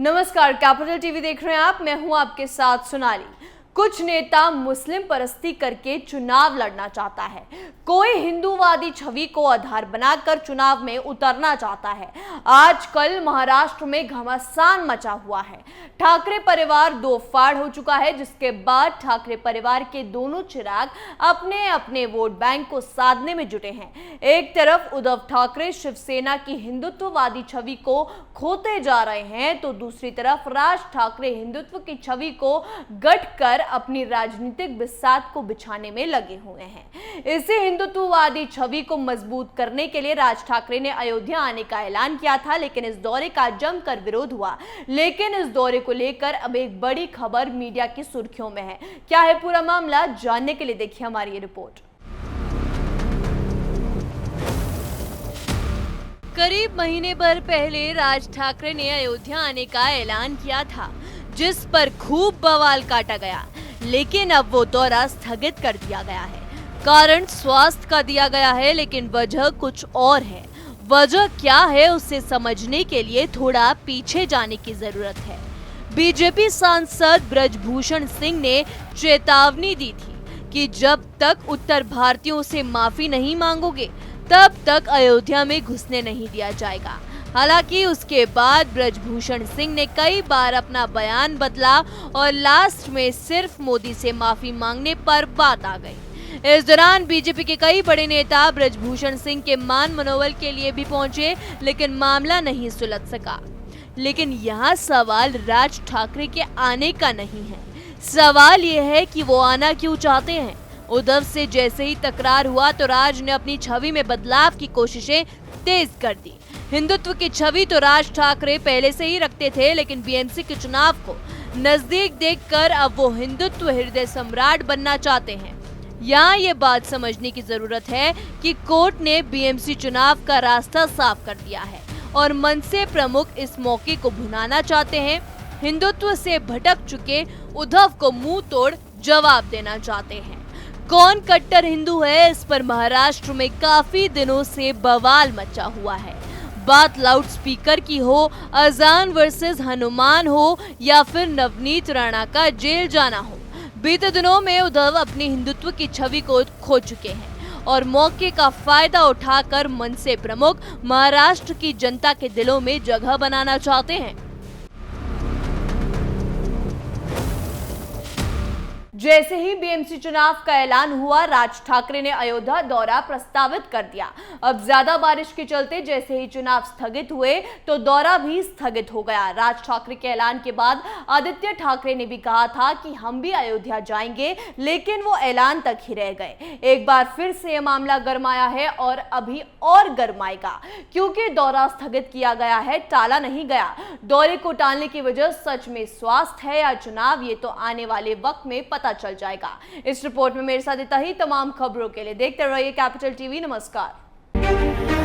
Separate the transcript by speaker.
Speaker 1: नमस्कार, capital TV देख रहे हैं आप। मैं हूं आपके साथ सोनाली। कुछ नेता मुस्लिम परस्ती करके चुनाव लड़ना चाहता है, कोई हिंदूवादी छवि को आधार बनाकर चुनाव में उतरना चाहता है। आजकल महाराष्ट्र में घमासान मचा हुआ है। ठाकरे परिवार दो फाड़ हो चुका है, जिसके बाद ठाकरे परिवार के दोनों चिराग अपने अपने वोट बैंक को साधने में जुटे हैं। एक तरफ उद्धव ठाकरे शिवसेना की हिंदुत्ववादी छवि को खोते जा रहे हैं, तो दूसरी तरफ राज ठाकरे हिंदुत्व की छवि को गढ़कर अपनी राजनीतिक बिसात को बिछाने में लगे हुए हैं। इसी हिंदुत्ववादी छवि को मजबूत करने के लिए राज ठाकरे ने अयोध्या आने का ऐलान किया था, लेकिन इस दौरे का जमकर विरोध हुआ। लेकिन इस दौरे को लेकर अब एक बड़ी खबर मीडिया की सुर्खियों में है। क्या है पूरा मामला, जानने के लिए देखिए हमारी ये रिपोर्ट। करीब महीने भर पहले राज ठाकरे ने अयोध्या आने का ऐलान किया था, जिस पर खूब बवाल काटा गया। लेकिन अब वो दौरा स्थगित कर दिया गया है। कारण स्वास्थ्य का दिया गया है, लेकिन वजह कुछ और है। वजह क्या है उसे समझने के लिए थोड़ा पीछे जाने की जरूरत है। बीजेपी सांसद ब्रजभूषण सिंह ने चेतावनी दी थी कि जब तक उत्तर भारतीयों से माफी नहीं मांगोगे, तब तक अयोध्या में घुसने नहीं दिया जाएगा। हालांकि उसके बाद ब्रजभूषण सिंह ने कई बार अपना बयान बदला और लास्ट में सिर्फ मोदी से माफी मांगने पर बात आ गई। इस दौरान बीजेपी के कई बड़े नेता ब्रजभूषण सिंह के मान मनोबल के लिए भी पहुंचे, लेकिन मामला नहीं सुलझ सका। लेकिन यहाँ सवाल राज ठाकरे के आने का नहीं है। सवाल यह है कि वो आना क्यों चाहते हैं। उद्धव से जैसे ही तकरार हुआ तो राज ने अपनी छवि में बदलाव की कोशिशें तेज कर दी। हिंदुत्व की छवि तो राज ठाकरे पहले से ही रखते थे, लेकिन बीएमसी के चुनाव को नजदीक देखकर अब वो हिंदुत्व हृदय सम्राट बनना चाहते हैं। यहाँ ये बात समझने की जरूरत है कि कोर्ट ने बीएमसी चुनाव का रास्ता साफ कर दिया है और मनसे प्रमुख इस मौके को भुनाना चाहते हैं। हिंदुत्व से भटक चुके उद्धव को मुंह तोड़ जवाब देना चाहते हैं। कौन कट्टर हिंदू है, इस पर महाराष्ट्र में काफी दिनों से बवाल मचा हुआ है। बात लाउड स्पीकर की हो, अजान वर्सेस हनुमान हो, या फिर नवनीत राणा का जेल जाना हो, बीते दिनों में उद्धव अपनी हिंदुत्व की छवि को खो चुके हैं और मौके का फायदा उठाकर मनसे प्रमुख महाराष्ट्र की जनता के दिलों में जगह बनाना चाहते हैं। जैसे ही बीएमसी चुनाव का ऐलान हुआ, राज ठाकरे ने अयोध्या दौरा प्रस्तावित कर दिया। अब ज्यादा बारिश के चलते जैसे ही चुनाव स्थगित हुए तो दौरा भी स्थगित हो गया। राज ठाकरे के ऐलान के बाद आदित्य ठाकरे ने भी कहा था कि हम भी अयोध्या जाएंगे, लेकिन वो ऐलान तक ही रह गए। एक बार फिर से ये मामला गरमाया है और अभी और गरमाएगा, क्योंकि दौरा स्थगित किया गया है, टाला नहीं गया। दौरे को टालने की वजह सच में स्वास्थ्य है या चुनाव, ये तो आने वाले वक्त में पता चल जाएगा। इस रिपोर्ट में मेरे साथ इतना ही। तमाम खबरों के लिए देखते रहिए कैपिटल टीवी। नमस्कार।